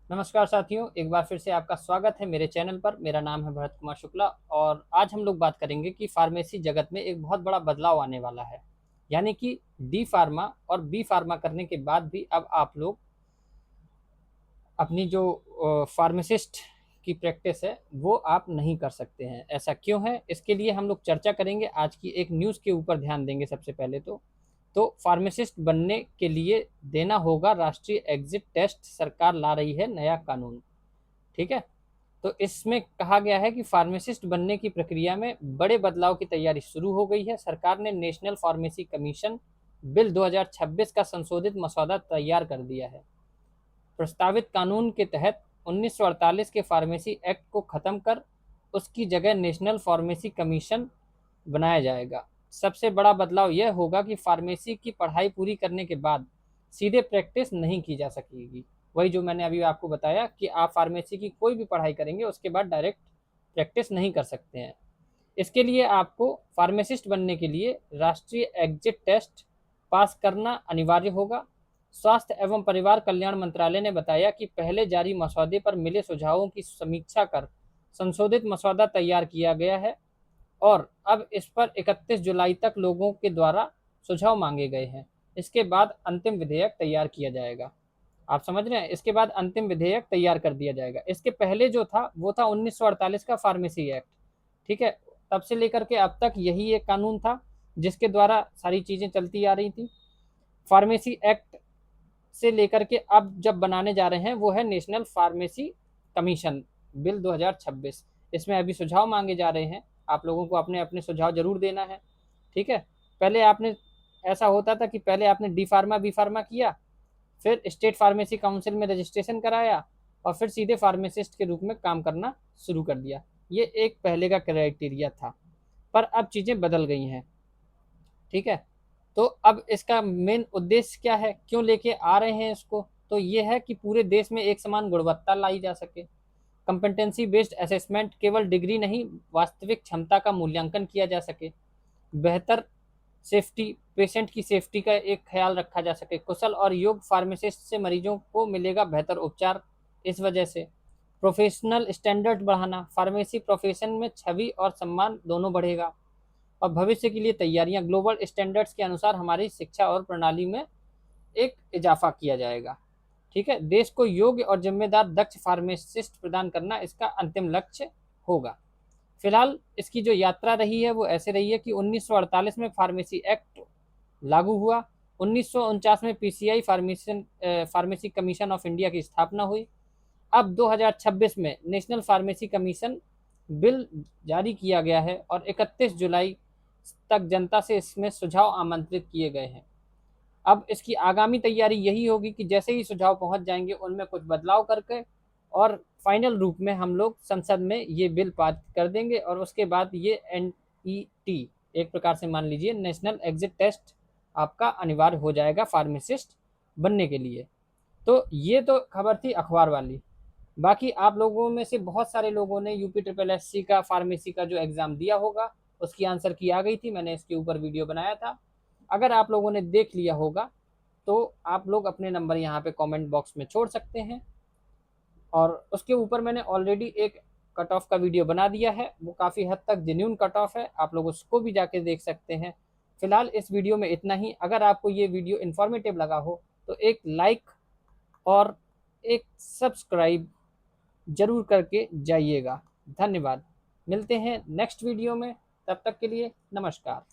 नमस्कार साथियों, एक बार फिर से आपका स्वागत है मेरे चैनल पर। मेरा नाम है भरत कुमार शुक्ला और आज हम लोग बात करेंगे कि फार्मेसी जगत में एक बहुत बड़ा बदलाव आने वाला है। यानी कि डी फार्मा और बी फार्मा करने के बाद भी अब आप लोग अपनी जो फार्मासिस्ट की प्रैक्टिस है वो आप नहीं कर सकते हैं। ऐसा क्यों है, इसके लिए हम लोग चर्चा करेंगे। आज की एक न्यूज़ के ऊपर ध्यान देंगे। सबसे पहले तो फार्मासिस्ट बनने के लिए देना होगा राष्ट्रीय एग्जिट टेस्ट। सरकार ला रही है नया कानून। ठीक है। तो इसमें कहा गया है कि फार्मासिस्ट बनने की प्रक्रिया में बड़े बदलाव की तैयारी शुरू हो गई है। सरकार ने नेशनल फार्मेसी कमीशन बिल 2026 का संशोधित मसौदा तैयार कर दिया है। प्रस्तावित कानून के तहत 1948 के फार्मेसी एक्ट को खत्म कर उसकी जगह नेशनल फार्मेसी कमीशन बनाया जाएगा। सबसे बड़ा बदलाव यह होगा कि फार्मेसी की पढ़ाई पूरी करने के बाद सीधे प्रैक्टिस नहीं की जा सकेगी। वही जो मैंने अभी आपको बताया कि आप फार्मेसी की कोई भी पढ़ाई करेंगे उसके बाद डायरेक्ट प्रैक्टिस नहीं कर सकते हैं। इसके लिए आपको फार्मासिस्ट बनने के लिए राष्ट्रीय एग्जिट टेस्ट पास करना अनिवार्य होगा। स्वास्थ्य एवं परिवार कल्याण मंत्रालय ने बताया कि पहले जारी मसौदे पर मिले सुझावों की समीक्षा कर संशोधित मसौदा तैयार किया गया है और अब इस पर 31 जुलाई तक लोगों के द्वारा सुझाव मांगे गए हैं। इसके बाद अंतिम विधेयक तैयार किया जाएगा। आप समझ रहे हैं, इसके बाद अंतिम विधेयक तैयार कर दिया जाएगा। इसके पहले जो था वो था 1948 का फार्मेसी एक्ट। ठीक है। तब से लेकर के अब तक यही एक कानून था जिसके द्वारा सारी चीजें चलती आ रही थी। फार्मेसी एक्ट से लेकर के अब जब बनाने जा रहे हैं वो है नेशनल फार्मेसी कमीशन बिल 2026। इसमें अभी सुझाव मांगे जा रहे हैं। आप लोगों को अपने अपने सुझाव जरूर देना है। ठीक है। पहले आपने ऐसा होता था कि पहले आपने डी फार्मा बी फार्मा किया, फिर स्टेट फार्मेसी काउंसिल में रजिस्ट्रेशन कराया और फिर सीधे फार्मासिस्ट के रूप में काम करना शुरू कर दिया। ये एक पहले का क्राइटेरिया था, पर अब चीज़ें बदल गई हैं। ठीक है। तो अब इसका मेन उद्देश्य क्या है, क्यों लेके आ रहे हैं इसको, तो ये है कि पूरे देश में एक समान गुणवत्ता लाई जा सके। कंपेटेंसी बेस्ड असेसमेंट, केवल डिग्री नहीं वास्तविक क्षमता का मूल्यांकन किया जा सके। बेहतर सेफ्टी, पेशेंट की सेफ्टी का एक ख्याल रखा जा सके। कुशल और योग्य फार्मासिस्ट से मरीजों को मिलेगा बेहतर उपचार। इस वजह से प्रोफेशनल स्टैंडर्ड बढ़ाना, फार्मेसी प्रोफेशन में छवि और सम्मान दोनों बढ़ेगा। और भविष्य के लिए तैयारियां, ग्लोबल स्टैंडर्ड्स के अनुसार हमारी शिक्षा और प्रणाली में एक इजाफा किया जाएगा। ठीक है। देश को योग्य और जिम्मेदार दक्ष फार्मासिस्ट प्रदान करना इसका अंतिम लक्ष्य होगा। फिलहाल इसकी जो यात्रा रही है वो ऐसे रही है कि 1948 में फार्मेसी एक्ट लागू हुआ। 1949 में PCI pharmacy commission of India की स्थापना हुई। अब 2026 में नेशनल फार्मेसी कमीशन बिल जारी किया गया है और 31 जुलाई तक जनता से इसमें सुझाव आमंत्रित किए गए हैं। अब इसकी आगामी तैयारी यही होगी कि जैसे ही सुझाव पहुंच जाएंगे उनमें कुछ बदलाव करके और फाइनल रूप में हम लोग संसद में ये बिल पास कर देंगे और उसके बाद ये एनईटी, एक प्रकार से मान लीजिए नेशनल एग्जिट टेस्ट, आपका अनिवार्य हो जाएगा फार्मासिस्ट बनने के लिए। तो ये तो खबर थी अखबार वाली। बाकी आप लोगों में से बहुत सारे लोगों ने यूपी ट्रिपल एस सी का फार्मेसी का जो एग्ज़ाम दिया होगा उसकी आंसर की आ गई थी। मैंने इसके ऊपर वीडियो बनाया था। अगर आप लोगों ने देख लिया होगा तो आप लोग अपने नंबर यहाँ पे कमेंट बॉक्स में छोड़ सकते हैं। और उसके ऊपर मैंने ऑलरेडी एक कट ऑफ का वीडियो बना दिया है, वो काफ़ी हद तक जेन्यून कट ऑफ है, आप लोग उसको भी जाके देख सकते हैं। फिलहाल इस वीडियो में इतना ही। अगर आपको ये वीडियो इन्फॉर्मेटिव लगा हो तो एक लाइक और एक सब्सक्राइब जरूर करके जाइएगा। धन्यवाद। मिलते हैं नेक्स्ट वीडियो में, तब तक के लिए नमस्कार।